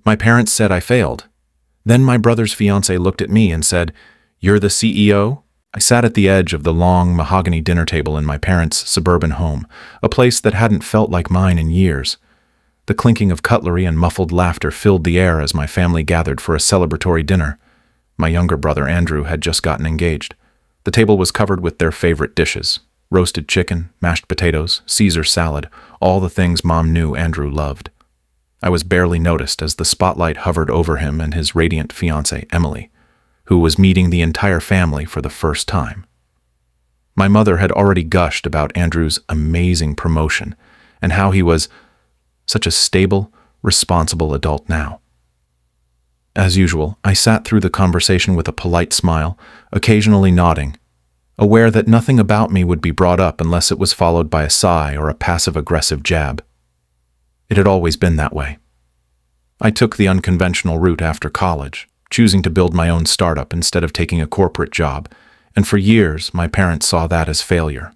My parents said I failed. Then my brother's fiancé looked at me and said, "You're the CEO?" I sat at the edge of the long mahogany dinner table in my parents' suburban home, a place that hadn't felt like mine in years. The clinking of cutlery and muffled laughter filled the air as my family gathered for a celebratory dinner. My younger brother Andrew had just gotten engaged. The table was covered with their favorite dishes: roasted chicken, mashed potatoes, Caesar salad, all the things Mom knew Andrew loved. I was barely noticed as the spotlight hovered over him and his radiant fiancée, Emily, who was meeting the entire family for the first time. My mother had already gushed about Andrew's amazing promotion and how he was such a stable, responsible adult now. As usual, I sat through the conversation with a polite smile, occasionally nodding, aware that nothing about me would be brought up unless it was followed by a sigh or a passive-aggressive jab. It had always been that way. I took the unconventional route after college, choosing to build my own startup instead of taking a corporate job, and for years my parents saw that as failure.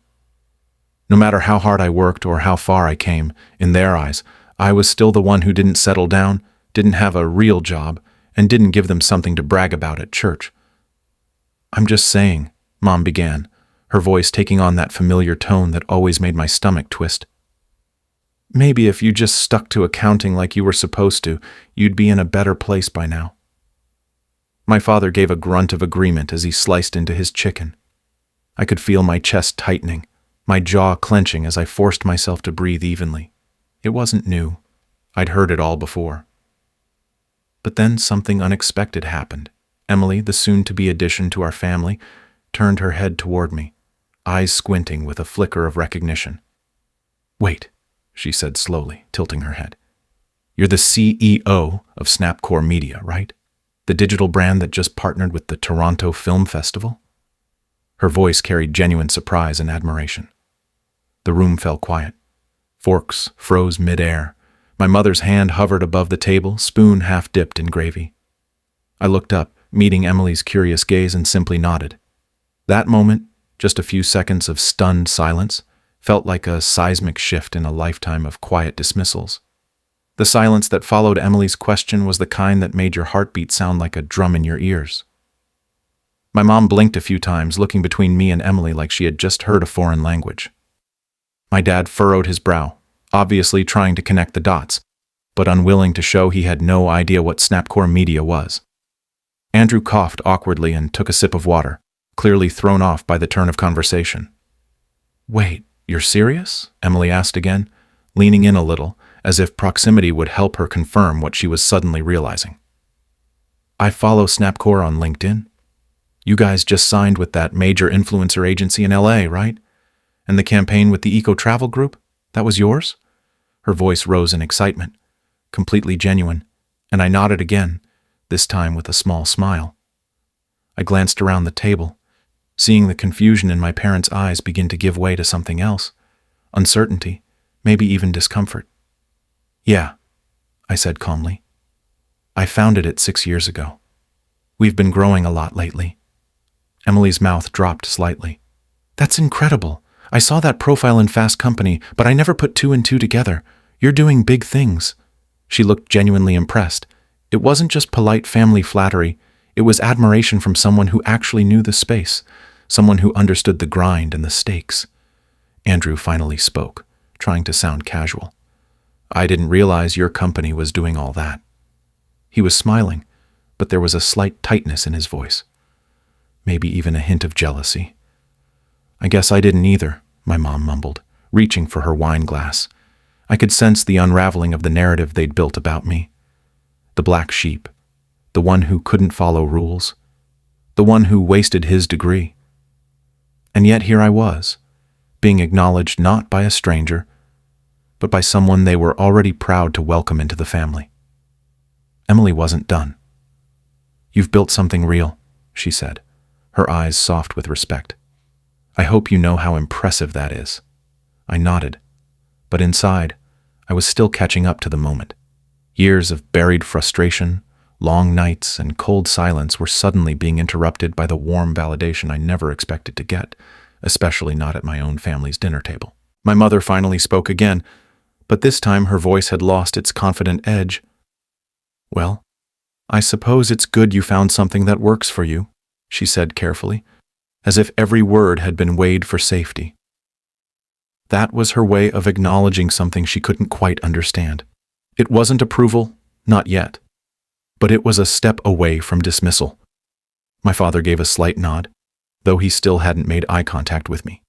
No matter how hard I worked or how far I came, in their eyes, I was still the one who didn't settle down, didn't have a real job, and didn't give them something to brag about at church. "I'm just saying," Mom began, her voice taking on that familiar tone that always made my stomach twist. "Maybe if you just stuck to accounting like you were supposed to, you'd be in a better place by now." My father gave a grunt of agreement as he sliced into his chicken. I could feel my chest tightening, my jaw clenching as I forced myself to breathe evenly. It wasn't new. I'd heard it all before. But then something unexpected happened. Emily, the soon-to-be addition to our family, turned her head toward me, eyes squinting with a flicker of recognition. "Wait," she said slowly, tilting her head. "You're the CEO of Snapcore Media, right? The digital brand that just partnered with the Toronto Film Festival?" Her voice carried genuine surprise and admiration. The room fell quiet. Forks froze mid-air. My mother's hand hovered above the table, spoon half dipped in gravy. I looked up, meeting Emily's curious gaze, and simply nodded. That moment, just a few seconds of stunned silence, felt like a seismic shift in a lifetime of quiet dismissals. The silence that followed Emily's question was the kind that made your heartbeat sound like a drum in your ears. My mom blinked a few times, looking between me and Emily like she had just heard a foreign language. My dad furrowed his brow, obviously trying to connect the dots, but unwilling to show he had no idea what Snapcore Media was. Andrew coughed awkwardly and took a sip of water, clearly thrown off by the turn of conversation. "Wait, you're serious?" Emily asked again, leaning in a little, as if proximity would help her confirm what she was suddenly realizing. "I follow Snapcore on LinkedIn. You guys just signed with that major influencer agency in LA, right? And the campaign with the eco-travel group? That was yours?" Her voice rose in excitement, completely genuine, and I nodded again, this time with a small smile. I glanced around the table, seeing the confusion in my parents' eyes begin to give way to something else, uncertainty, maybe even discomfort. "Yeah," I said calmly. "I founded it 6 years ago. We've been growing a lot lately." Emily's mouth dropped slightly. "That's incredible. I saw that profile in Fast Company, but I never put two and two together. You're doing big things." She looked genuinely impressed. It wasn't just polite family flattery. It was admiration from someone who actually knew the space, someone who understood the grind and the stakes. Andrew finally spoke, trying to sound casual. "I didn't realize your company was doing all that." He was smiling, but there was a slight tightness in his voice. Maybe even a hint of jealousy. "I guess I didn't either," my mom mumbled, reaching for her wine glass. I could sense the unraveling of the narrative they'd built about me. The black sheep, the one who couldn't follow rules, the one who wasted his degree. And yet here I was, being acknowledged not by a stranger, but by someone they were already proud to welcome into the family. Emily wasn't done. "You've built something real," she said, her eyes soft with respect. "I hope you know how impressive that is." I nodded, but inside, I was still catching up to the moment. Years of buried frustration, long nights, and cold silence were suddenly being interrupted by the warm validation I never expected to get, especially not at my own family's dinner table. My mother finally spoke again, but this time her voice had lost its confident edge. "Well, I suppose it's good you found something that works for you," she said carefully, as if every word had been weighed for safety. That was her way of acknowledging something she couldn't quite understand. It wasn't approval, not yet, but it was a step away from dismissal. My father gave a slight nod, though he still hadn't made eye contact with me.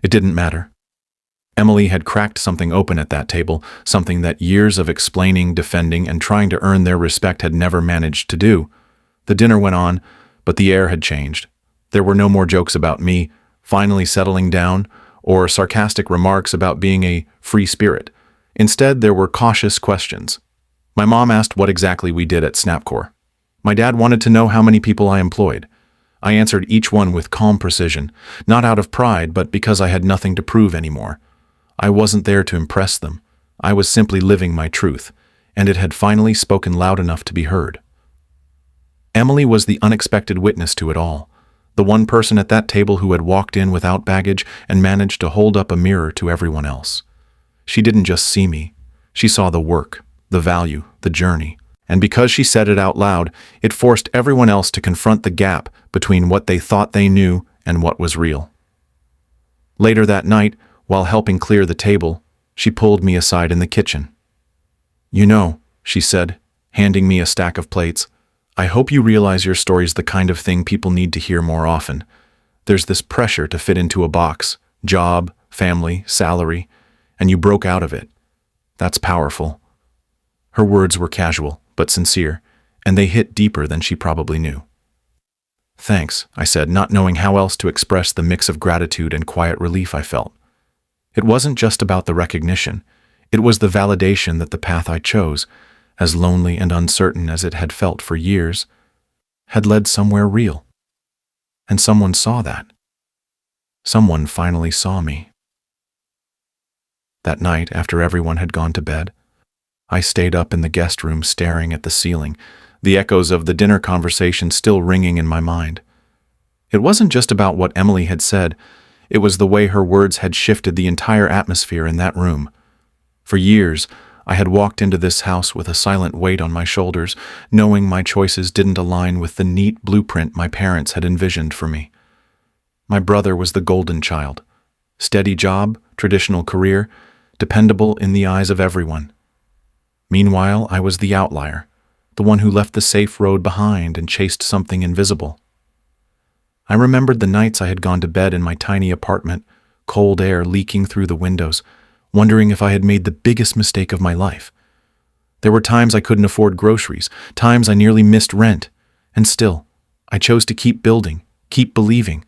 It didn't matter. Emily had cracked something open at that table, something that years of explaining, defending, and trying to earn their respect had never managed to do. The dinner went on, but the air had changed. There were no more jokes about me finally settling down, or sarcastic remarks about being a free spirit. Instead, there were cautious questions. My mom asked what exactly we did at Snapcore. My dad wanted to know how many people I employed. I answered each one with calm precision, not out of pride, but because I had nothing to prove anymore. I wasn't there to impress them. I was simply living my truth, and it had finally spoken loud enough to be heard. Emily was the unexpected witness to it all, the one person at that table who had walked in without baggage and managed to hold up a mirror to everyone else. She didn't just see me. She saw the work, the value, the journey. And because she said it out loud, it forced everyone else to confront the gap between what they thought they knew and what was real. Later that night, while helping clear the table, she pulled me aside in the kitchen. "You know," she said, handing me a stack of plates, "I hope you realize your story's the kind of thing people need to hear more often. There's this pressure to fit into a box, job, family, salary, and you broke out of it. That's powerful." Her words were casual, but sincere, and they hit deeper than she probably knew. "Thanks," I said, not knowing how else to express the mix of gratitude and quiet relief I felt. It wasn't just about the recognition. It was the validation that the path I chose, as lonely and uncertain as it had felt for years, had led somewhere real. And someone saw that. Someone finally saw me. That night, after everyone had gone to bed, I stayed up in the guest room staring at the ceiling, the echoes of the dinner conversation still ringing in my mind. It wasn't just about what Emily had said. It was the way her words had shifted the entire atmosphere in that room. For years, I had walked into this house with a silent weight on my shoulders, knowing my choices didn't align with the neat blueprint my parents had envisioned for me. My brother was the golden child. Steady job, traditional career, dependable in the eyes of everyone. Meanwhile, I was the outlier, the one who left the safe road behind and chased something invisible. I remembered the nights I had gone to bed in my tiny apartment, cold air leaking through the windows, wondering if I had made the biggest mistake of my life. There were times I couldn't afford groceries, times I nearly missed rent, and still, I chose to keep building, keep believing.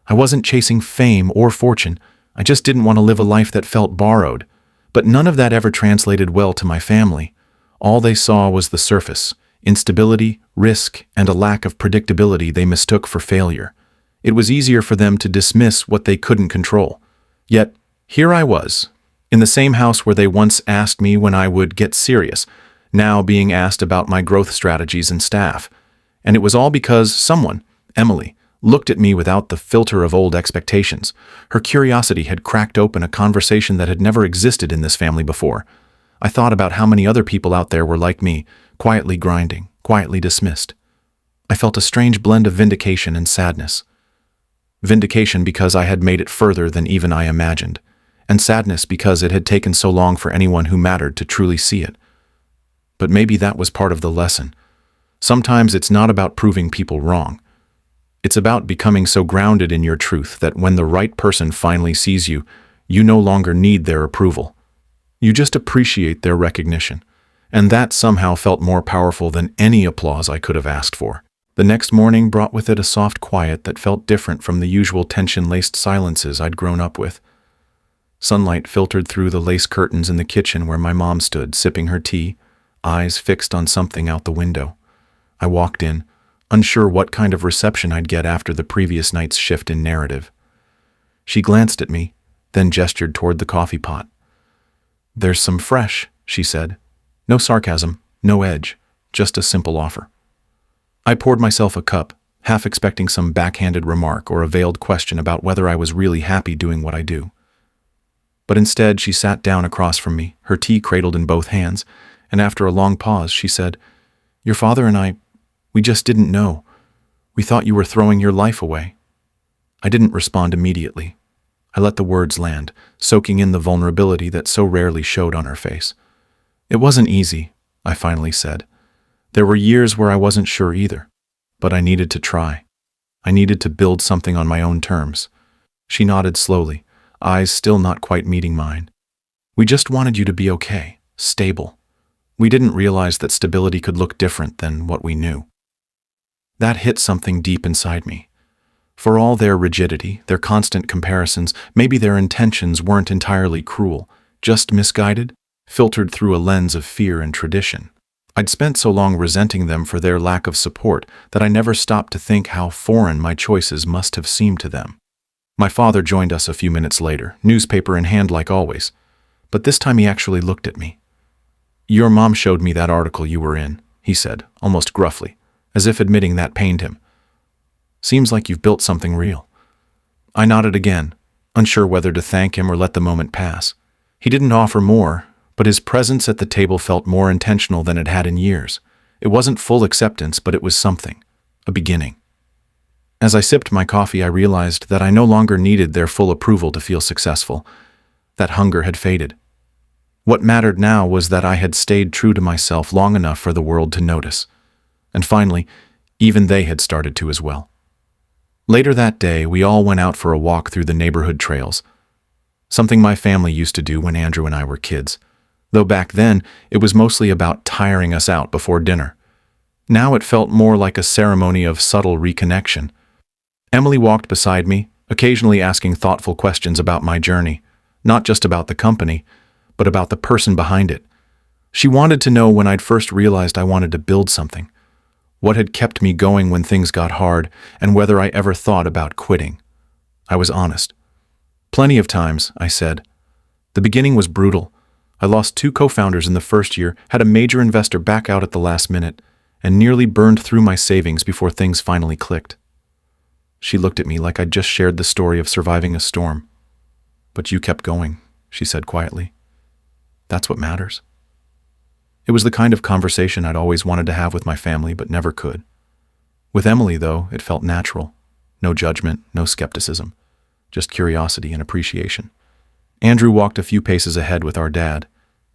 I wasn't chasing fame or fortune. I just didn't want to live a life that felt borrowed. But none of that ever translated well to my family. All they saw was the surface, instability, risk, and a lack of predictability they mistook for failure. It was easier for them to dismiss what they couldn't control. Yet, here I was, in the same house where they once asked me when I would get serious, now being asked about my growth strategies and staff. And it was all because someone, Emily, looked at me without the filter of old expectations. Her curiosity had cracked open a conversation that had never existed in this family before. I thought about how many other people out there were like me, quietly grinding, quietly dismissed. I felt a strange blend of vindication and sadness. Vindication because I had made it further than even I imagined, and sadness because it had taken so long for anyone who mattered to truly see it. But maybe that was part of the lesson. Sometimes it's not about proving people wrong. It's about becoming so grounded in your truth that when the right person finally sees you, you no longer need their approval. You just appreciate their recognition. And that somehow felt more powerful than any applause I could have asked for. The next morning brought with it a soft quiet that felt different from the usual tension-laced silences I'd grown up with. Sunlight filtered through the lace curtains in the kitchen where my mom stood, sipping her tea, eyes fixed on something out the window. I walked in, unsure what kind of reception I'd get after the previous night's shift in narrative. She glanced at me, then gestured toward the coffee pot. "There's some fresh," she said. No sarcasm, no edge, just a simple offer. I poured myself a cup, half expecting some backhanded remark or a veiled question about whether I was really happy doing what I do. But instead, she sat down across from me, her tea cradled in both hands, and after a long pause, she said, "Your father and I, we just didn't know. We thought you were throwing your life away." I didn't respond immediately. I let the words land, soaking in the vulnerability that so rarely showed on her face. "It wasn't easy," I finally said. "There were years where I wasn't sure either, but I needed to try. I needed to build something on my own terms." She nodded slowly, eyes still not quite meeting mine. "We just wanted you to be okay, stable. We didn't realize that stability could look different than what we knew." That hit something deep inside me. For all their rigidity, their constant comparisons, maybe their intentions weren't entirely cruel, just misguided, filtered through a lens of fear and tradition. I'd spent so long resenting them for their lack of support that I never stopped to think how foreign my choices must have seemed to them. My father joined us a few minutes later, newspaper in hand like always, but this time he actually looked at me. "Your mom showed me that article you were in," he said, almost gruffly, as if admitting that pained him. "Seems like you've built something real." I nodded again, unsure whether to thank him or let the moment pass. He didn't offer more, but his presence at the table felt more intentional than it had in years. It wasn't full acceptance, but it was something, a beginning. As I sipped my coffee, I realized that I no longer needed their full approval to feel successful. That hunger had faded. What mattered now was that I had stayed true to myself long enough for the world to notice. And finally, even they had started to as well. Later that day, we all went out for a walk through the neighborhood trails, something my family used to do when Andrew and I were kids, though back then it was mostly about tiring us out before dinner. Now it felt more like a ceremony of subtle reconnection. Emily walked beside me, occasionally asking thoughtful questions about my journey, not just about the company, but about the person behind it. She wanted to know when I'd first realized I wanted to build something, what had kept me going when things got hard, and whether I ever thought about quitting. I was honest. "Plenty of times," I said. "The beginning was brutal. I lost 2 co-founders in the first year, had a major investor back out at the last minute, and nearly burned through my savings before things finally clicked." She looked at me like I'd just shared the story of surviving a storm. "But you kept going," she said quietly. "That's what matters." It was the kind of conversation I'd always wanted to have with my family but never could. With Emily, though, it felt natural. No judgment, no skepticism, just curiosity and appreciation. Andrew walked a few paces ahead with our dad,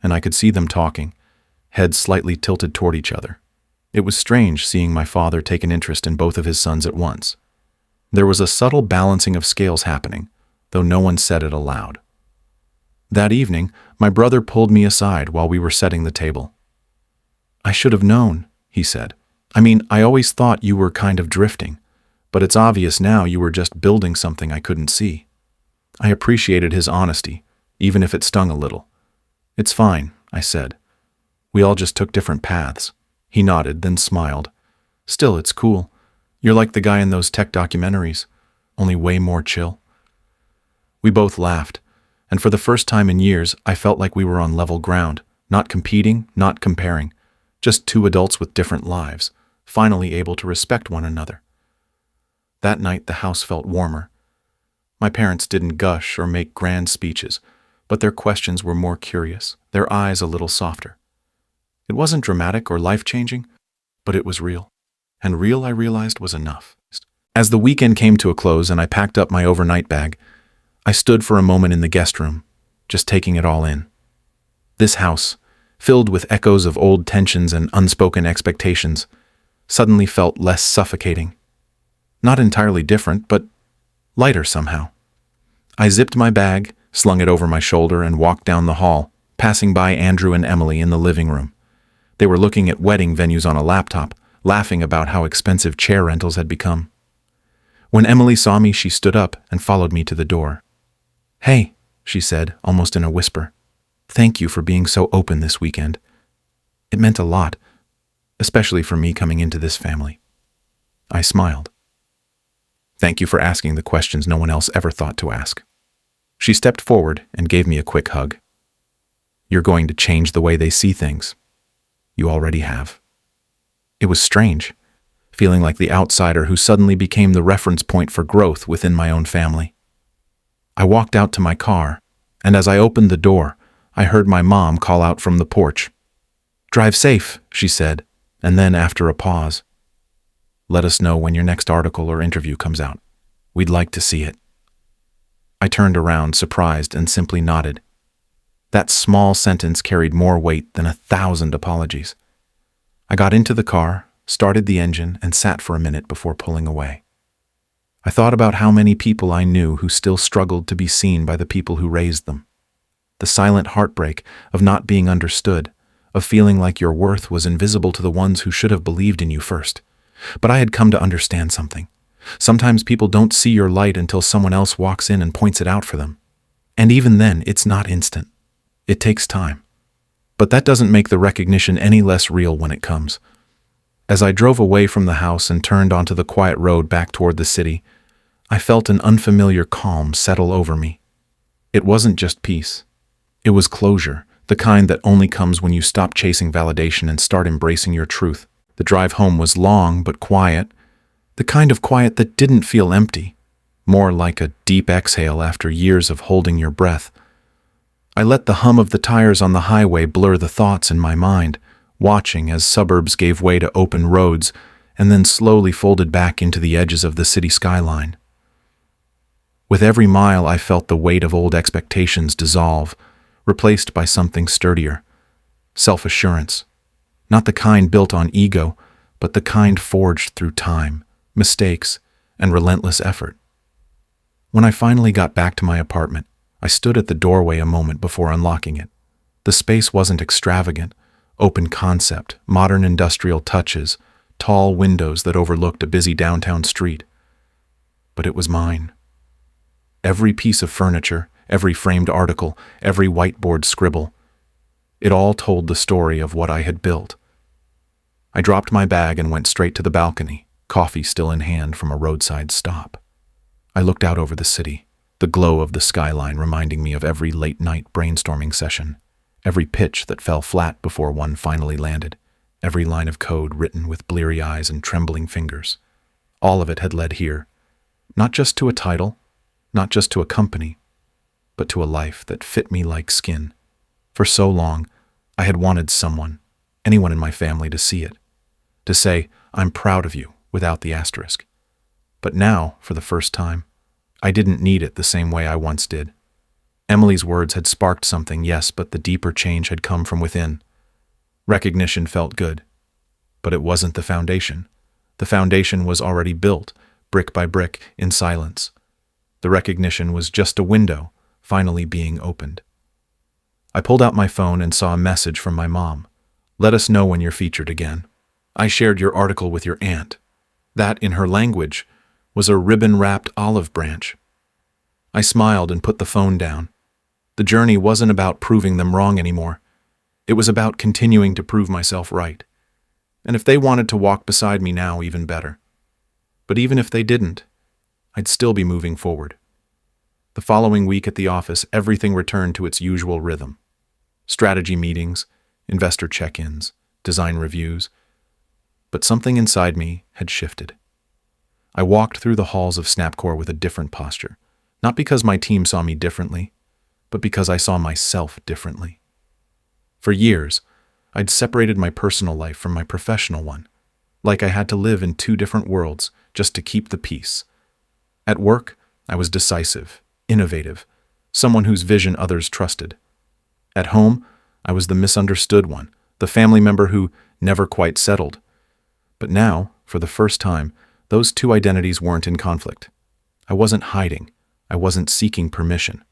and I could see them talking, heads slightly tilted toward each other. It was strange seeing my father take an interest in both of his sons at once. There was a subtle balancing of scales happening, though no one said it aloud. That evening, my brother pulled me aside while we were setting the table. "I should have known," he said. "I mean, I always thought you were kind of drifting, but it's obvious now you were just building something I couldn't see." I appreciated his honesty, even if it stung a little. "It's fine," I said. "We all just took different paths." He nodded, then smiled. "Still, it's cool. You're like the guy in those tech documentaries, only way more chill." We both laughed, and for the first time in years, I felt like we were on level ground, not competing, not comparing, just 2 adults with different lives, finally able to respect one another. That night, the house felt warmer. My parents didn't gush or make grand speeches, but their questions were more curious, their eyes a little softer. It wasn't dramatic or life-changing, but it was real. And real, I realized, was enough. As the weekend came to a close and I packed up my overnight bag, I stood for a moment in the guest room, just taking it all in. This house, filled with echoes of old tensions and unspoken expectations, suddenly felt less suffocating. Not entirely different, but lighter somehow. I zipped my bag, slung it over my shoulder, and walked down the hall, passing by Andrew and Emily in the living room. They were looking at wedding venues on a laptop, laughing about how expensive chair rentals had become. When Emily saw me, she stood up and followed me to the door. "Hey," she said, almost in a whisper. "Thank you for being so open this weekend. It meant a lot, especially for me coming into this family." I smiled. "Thank you for asking the questions no one else ever thought to ask." She stepped forward and gave me a quick hug. "You're going to change the way they see things. You already have." It was strange, feeling like the outsider who suddenly became the reference point for growth within my own family. I walked out to my car, and as I opened the door, I heard my mom call out from the porch, "Drive safe," she said, and then after a pause, "Let us know when your next article or interview comes out. We'd like to see it." I turned around, surprised, and simply nodded. That small sentence carried more weight than 1,000 apologies. I got into the car, started the engine, and sat for a minute before pulling away. I thought about how many people I knew who still struggled to be seen by the people who raised them. The silent heartbreak of not being understood, of feeling like your worth was invisible to the ones who should have believed in you first. But I had come to understand something. Sometimes people don't see your light until someone else walks in and points it out for them. And even then, it's not instant. It takes time. But that doesn't make the recognition any less real when it comes. As I drove away from the house and turned onto the quiet road back toward the city, I felt an unfamiliar calm settle over me. It wasn't just peace. It was closure, the kind that only comes when you stop chasing validation and start embracing your truth. The drive home was long but quiet, the kind of quiet that didn't feel empty, more like a deep exhale after years of holding your breath. I let the hum of the tires on the highway blur the thoughts in my mind, watching as suburbs gave way to open roads and then slowly folded back into the edges of the city skyline. With every mile, I felt the weight of old expectations dissolve, replaced by something sturdier. Self-assurance. Not the kind built on ego, but the kind forged through time, mistakes, and relentless effort. When I finally got back to my apartment, I stood at the doorway a moment before unlocking it. The space wasn't extravagant, open concept, modern industrial touches, tall windows that overlooked a busy downtown street. But it was mine. Every piece of furniture, every framed article, every whiteboard scribble, it all told the story of what I had built. I dropped my bag and went straight to the balcony, coffee still in hand from a roadside stop. I looked out over the city, the glow of the skyline reminding me of every late-night brainstorming session, every pitch that fell flat before one finally landed, every line of code written with bleary eyes and trembling fingers. All of it had led here, not just to a title, not just to a company, but to a life that fit me like skin. For so long, I had wanted someone, anyone in my family, to see it, to say, "I'm proud of you," without the asterisk. But now, for the first time, I didn't need it the same way I once did. Emily's words had sparked something, yes, but the deeper change had come from within. Recognition felt good, but it wasn't the foundation. The foundation was already built, brick by brick, in silence. The recognition was just a window, finally being opened. I pulled out my phone and saw a message from my mom. "Let us know when you're featured again. I shared your article with your aunt." That, in her language, was a ribbon-wrapped olive branch. I smiled and put the phone down. The journey wasn't about proving them wrong anymore. It was about continuing to prove myself right. And if they wanted to walk beside me now, even better. But even if they didn't, I'd still be moving forward. The following week at the office, everything returned to its usual rhythm. Strategy meetings, investor check-ins, design reviews. But something inside me had shifted. I walked through the halls of Snapcore with a different posture, not because my team saw me differently, but because I saw myself differently. For years, I'd separated my personal life from my professional one, like I had to live in two different worlds just to keep the peace. At work, I was decisive, innovative, someone whose vision others trusted. At home, I was the misunderstood one, the family member who never quite settled. But now, for the first time, those two identities weren't in conflict. I wasn't hiding. I wasn't seeking permission.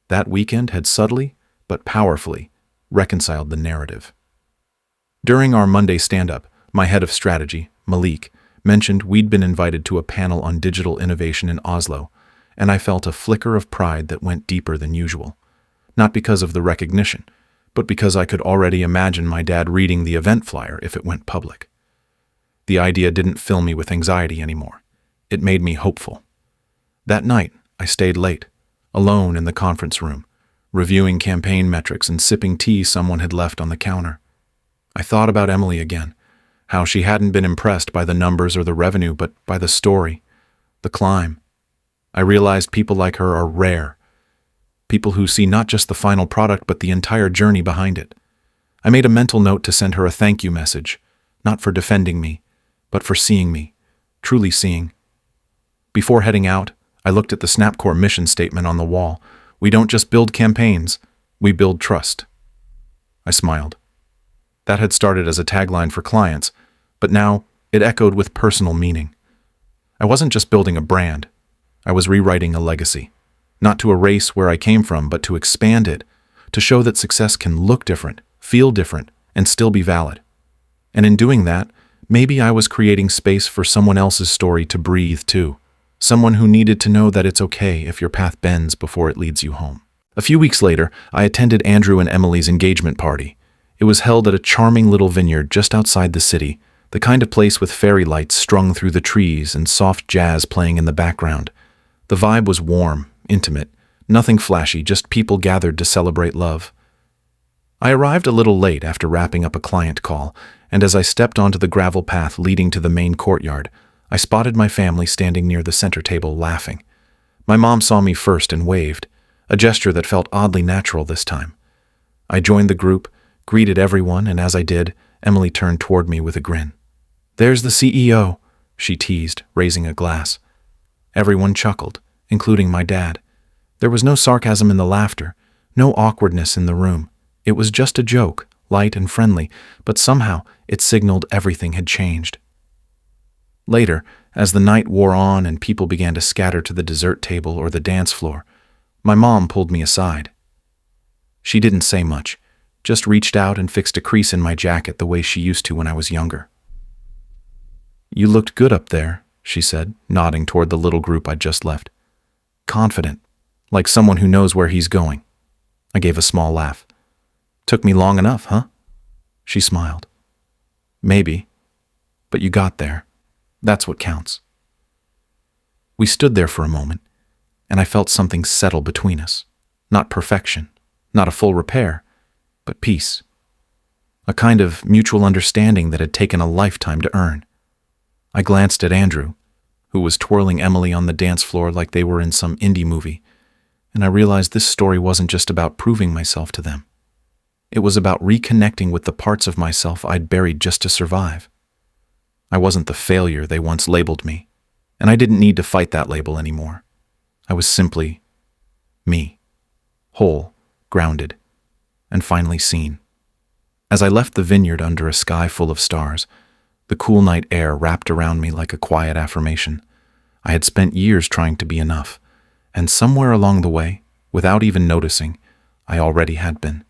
That weekend had subtly, but powerfully, reconciled the narrative. During our Monday stand-up, my head of strategy, Malik, mentioned we'd been invited to a panel on digital innovation in Oslo, and I felt a flicker of pride that went deeper than usual. Not because of the recognition, but because I could already imagine my dad reading the event flyer if it went public. The idea didn't fill me with anxiety anymore. It made me hopeful. That night, I stayed late, alone in the conference room, reviewing campaign metrics and sipping tea someone had left on the counter. I thought about Emily again, how she hadn't been impressed by the numbers or the revenue, but by the story, the climb. I realized people like her are rare. People who see not just the final product, but the entire journey behind it. I made a mental note to send her a thank you message, not for defending me, but for seeing me, truly seeing. Before heading out, I looked at the Snapcore mission statement on the wall. We don't just build campaigns, we build trust. I smiled. That had started as a tagline for clients, but now it echoed with personal meaning. I wasn't just building a brand, I was rewriting a legacy. Not to erase where I came from, but to expand it, to show that success can look different, feel different, and still be valid. And in doing that, maybe I was creating space for someone else's story to breathe too. Someone who needed to know that it's okay if your path bends before it leads you home. A few weeks later, I attended Andrew and Emily's engagement party. It was held at a charming little vineyard just outside the city, the kind of place with fairy lights strung through the trees and soft jazz playing in the background. The vibe was warm, intimate, nothing flashy, just people gathered to celebrate love. I arrived a little late after wrapping up a client call, and as I stepped onto the gravel path leading to the main courtyard, I spotted my family standing near the center table laughing. My mom saw me first and waved, a gesture that felt oddly natural this time. I joined the group, greeted everyone, and as I did, Emily turned toward me with a grin. "There's the CEO," she teased, raising a glass. Everyone chuckled, including my dad. There was no sarcasm in the laughter, no awkwardness in the room. It was just a joke, light and friendly, but somehow it signaled everything had changed. Later, as the night wore on and people began to scatter to the dessert table or the dance floor, my mom pulled me aside. She didn't say much, just reached out and fixed a crease in my jacket the way she used to when I was younger. "You looked good up there," she said, nodding toward the little group I'd just left. "Confident, like someone who knows where he's going." I gave a small laugh. "Took me long enough, huh?" She smiled. "Maybe, but you got there. That's what counts." We stood there for a moment, and I felt something settle between us. Not perfection, not a full repair, but peace. A kind of mutual understanding that had taken a lifetime to earn. I glanced at Andrew, who was twirling Emily on the dance floor like they were in some indie movie, and I realized this story wasn't just about proving myself to them. It was about reconnecting with the parts of myself I'd buried just to survive. I wasn't the failure they once labeled me, and I didn't need to fight that label anymore. I was simply me, whole, grounded, and finally seen. As I left the vineyard under a sky full of stars, the cool night air wrapped around me like a quiet affirmation. I had spent years trying to be enough, and somewhere along the way, without even noticing, I already had been.